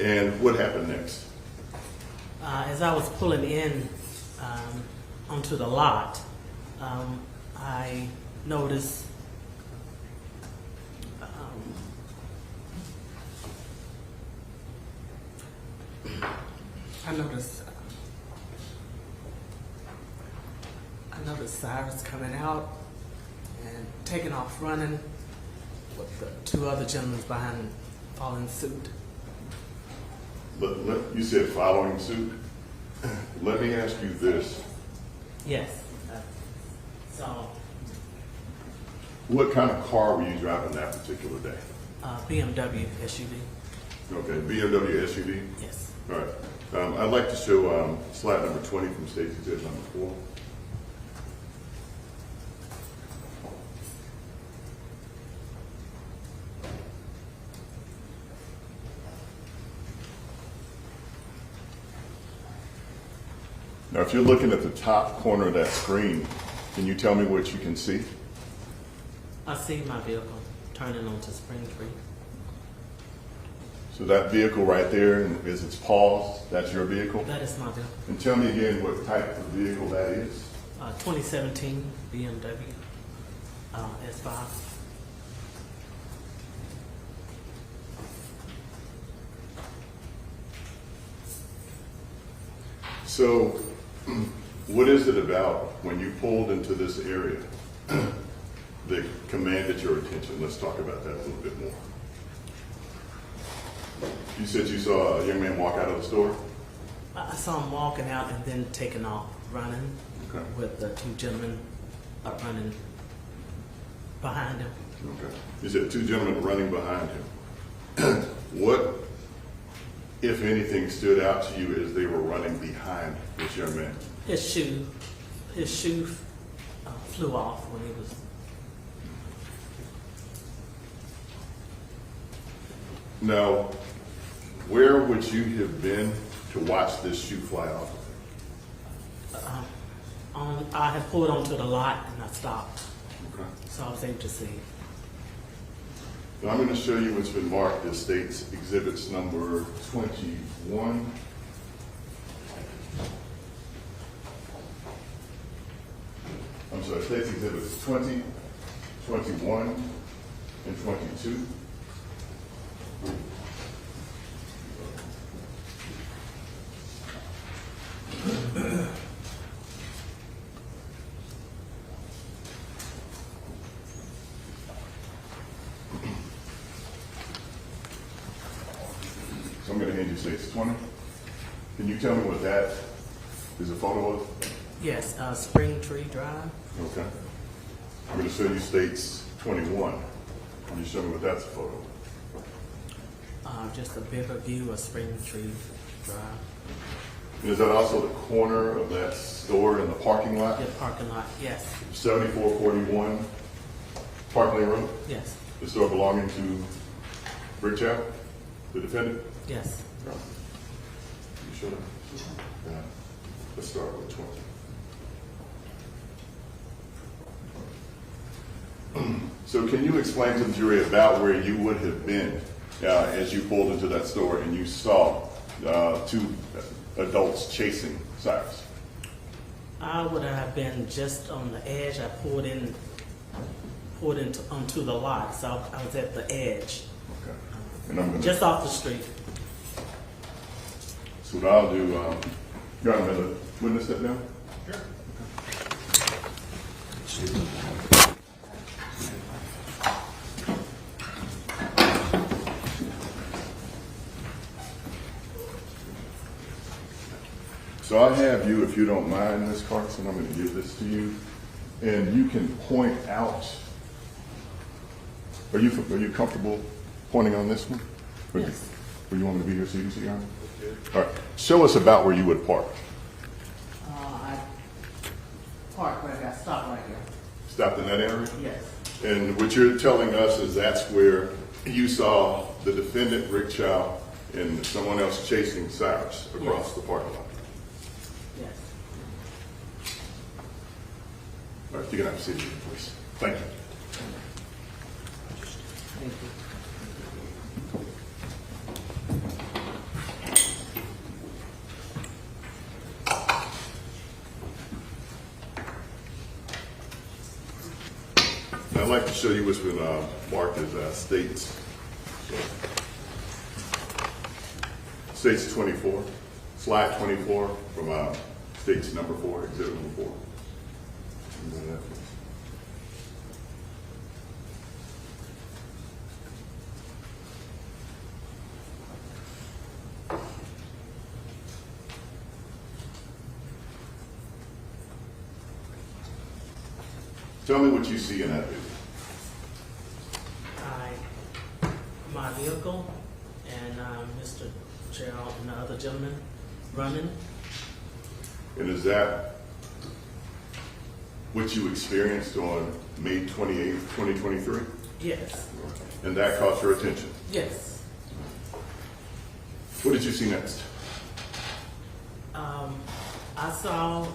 And what happened next? As I was pulling in onto the lot, I noticed Cyrus coming out and taking off running with the two other gentlemen behind following suit. You said following suit. Let me ask you this. Yes. So, What kind of car were you driving that particular day? BMW SUV. Okay, BMW SUV? Yes. All right. I'd like to show slide number 20 from State Exhibit number 4. Now, if you're looking at the top corner of that screen, can you tell me what you can see? I see my vehicle turning onto Spring Tree. So that vehicle right there, is its paused, that's your vehicle? That is my vehicle. And tell me again what type of vehicle that is. 2017 BMW S5. So, what is it about when you pulled into this area that commanded your attention? Let's talk about that a little bit more. You said you saw a young man walk out of the store? I saw him walking out and then taking off running with the two gentlemen running behind him. Okay. You said two gentlemen running behind him. What, if anything, stood out to you as they were running behind this young man? His shoe flew off when he was. Now, where would you have been to watch this shoe fly off? I had pulled onto the lot and I stopped, Okay. so I was able to see. So I'm going to show you what's been marked as State's Exhibits number 21. I'm sorry, State's Exhibits 20, 21, and 22. So I'm going to hand you States 20. Can you tell me what that is a photo of? Yes, Spring Tree Drive. Okay. I'm going to show you States 21. Can you show me what that's a photo of? Just a bigger view of Spring Tree Drive. And is that also the corner of that store in the parking lot? The parking lot, yes. 7441 Parkland Road? Yes. The store belonging to Rick Chow, the defendant? Yes. You sure? Yeah. Let's start with 20. So can you explain to the jury about where you would have been as you pulled into that store and you saw two adults chasing Cyrus? I would have been just on the edge. I pulled onto the lot, so I was at the edge. Okay. And I'm gonna, just off the street. So what I'll do, Your Honor, the witness step down? Sure. So I have you, if you don't mind, Ms. Carson, I'm going to give this to you, and you can point out. Are you comfortable pointing on this one? Yes. Or you want me to be here so you can see, Your Honor? All right. Show us about where you would park. I parked right there. I stopped right here. Stopped in that area? Yes. And what you're telling us is that's where you saw the defendant, Rick Chow, and someone else chasing Cyrus across the parking lot. Yes. All right, you can have a seat, please. Thank you. Thank you. I'd like to show you what's been marked as states. So, states 24, slide 24 from states number 4, exhibit number 4. Tell me what you see in that video. My vehicle and Mr. Chow and the other gentleman running. And is that what you experienced on May 28th, 2023? Yes. And that caught your attention? Yes. What did you see next? I saw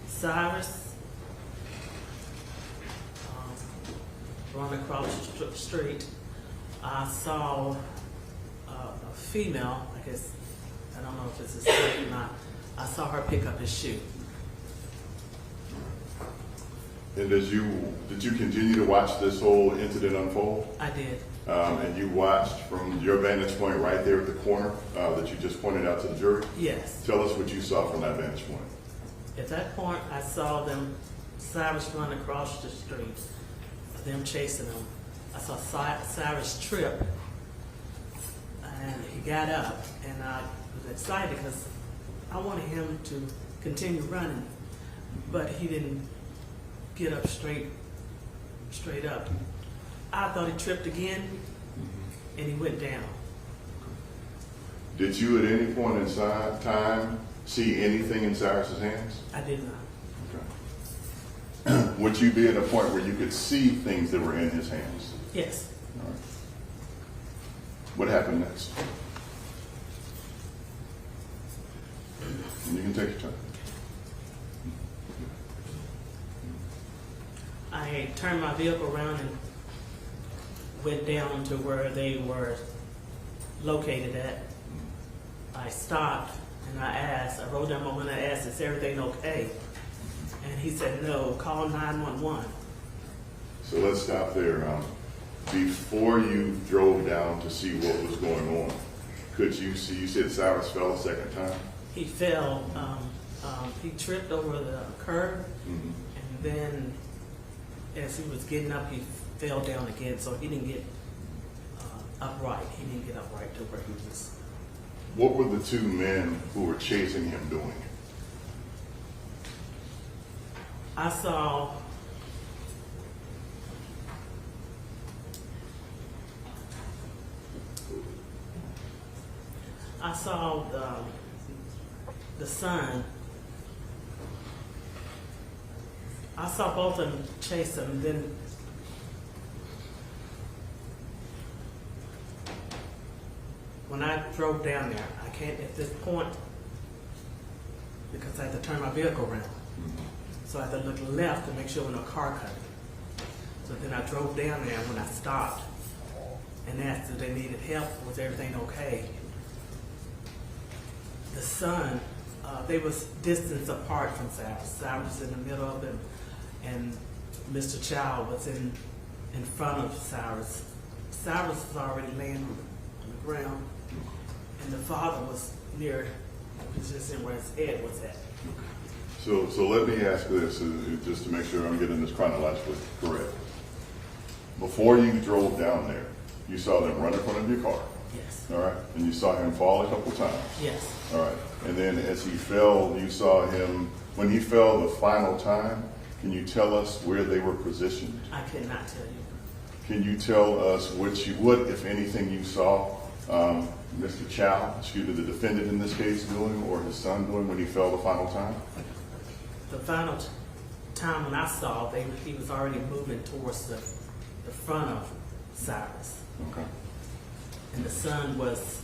Cyrus run across the street. I saw a female, I guess, I don't know if it's his wife or not. I saw her pick up his shoe. And did you continue to watch this whole incident unfold? I did. And you watched from your vantage point right there at the corner that you just pointed out to the jury? Yes. Tell us what you saw from that vantage point. At that point, I saw Cyrus run across the street, them chasing him. I saw Cyrus trip, and he got up, and I was excited because I wanted him to continue running, but he didn't get up straight up. I thought he tripped again, and he went down. Did you at any point in time see anything in Cyrus's hands? I did not. Okay. Would you be at a point where you could see things that were in his hands? Yes. All right. What happened next? And you can take your time. I turned my vehicle around and went down to where they were located at. I stopped and I wrote down my window and asked, is everything okay? And he said, no, call 911. So let's stop there. Before you drove down to see what was going on, could you see, you said Cyrus fell a second time? He fell, he tripped over the curb, and then as he was getting up, he fell down again, so he didn't get upright. He didn't get upright to where he was. What were the two men who were chasing him doing? I saw the son. I saw both of them chase him. Then when I drove down there, I can't at this point because I had to turn my vehicle around. So I had to look left to make sure no car cut me. So then I drove down there, and when I stopped and asked if they needed help, was everything okay? The son, they was distance apart from Cyrus. Cyrus was in the middle of them, and Mr. Chow was in front of Cyrus. Cyrus was already laying on the ground, and the father was near the position where his head was at. So let me ask this, just to make sure I'm getting this chronologically correct. Before you drove down there, you saw them run in front of your car. Yes. All right. And you saw him fall a couple times. Yes. All right. And then as he fell, you saw him, when he fell the final time, can you tell us where they were positioned? I could not tell you. Can you tell us what, if anything, you saw Mr. Chow, the defendant in this case, doing, or his son doing when he fell the final time? The final time when I saw, he was already moving towards the front of Cyrus. Okay. And the son was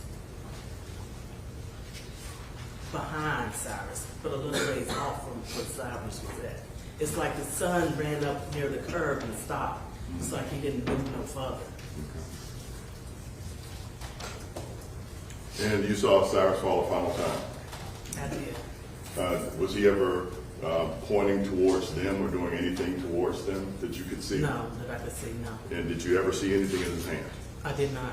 behind Cyrus, but a little ways off from where Cyrus was at. It's like the son ran up near the curb and stopped. It's like he didn't move no further. Okay. And you saw Cyrus fall the final time? I did. Was he ever pointing towards them or doing anything towards them that you could see? No, that I could see, no. And did you ever see anything in his hand? I did not.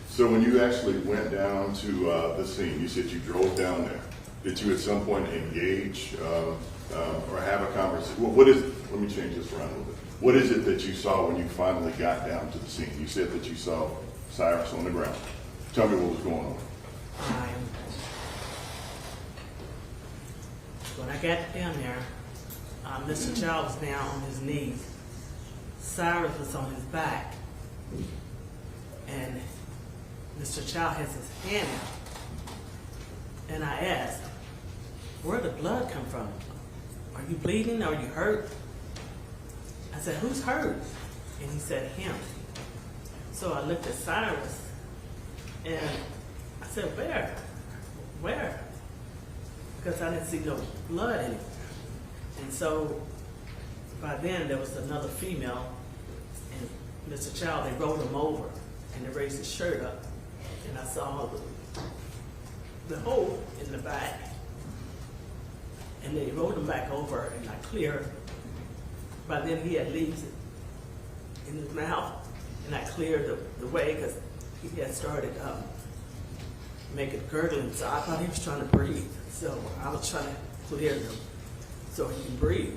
So when you actually went down to the scene, you said you drove down there. Did you at some point engage or have a conversation? Well, let me change this around a little bit. What is it that you saw when you finally got down to the scene? You said that you saw Cyrus on the ground. Tell me what was going on. When I got down there, Mr. Chow was down on his knees. Cyrus was on his back. And Mr. Chow has his hand out. And I asked, where'd the blood come from? Are you bleeding? Are you hurt? I said, who's hurt? And he said, him. So I looked at Cyrus and I said, where? Where? Because I didn't see no blood in it. And so by then there was another female, and Mr. Chow, they rolled him over and they raised his shirt up. And I saw the hole in the back. And they rolled him back over and I cleared. By then he had leaves in his mouth, and I cleared the way because he had started making gurgling. So I thought he was trying to breathe. So I was trying to clear him so he can breathe.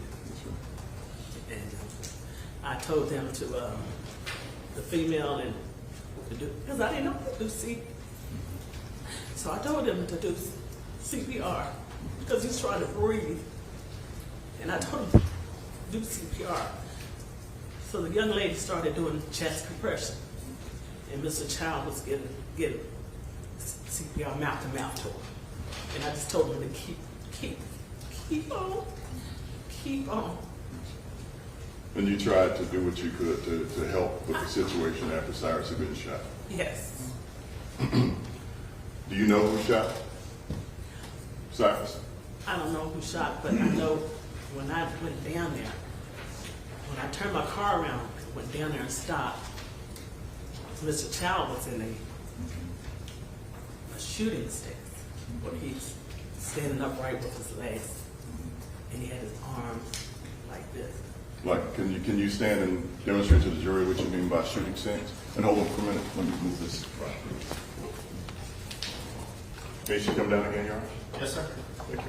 And I told them to, the female, and to do, because I didn't know how to do CPR. So I told them to do CPR because he's trying to breathe. And I told him to do CPR. So the young lady started doing chest compression. And Mr. Chow was getting CPR mouth to mouth to her. And I just told him to keep on. And you tried to do what you could to help with the situation after Cyrus had been shot. Yes. Do you know who shot Cyrus? I don't know who shot, but I know when I went down there, when I turned my car around, went down there and stopped, Mr. Chow was in a shooting stance where he's standing upright with his legs, and he had his arms like this. Like, can you stand and demonstrate to the jury what you mean by shooting stance? And hold on for a minute. Let me move this. May she come down again, Your Honor? Yes, sir. Thank you.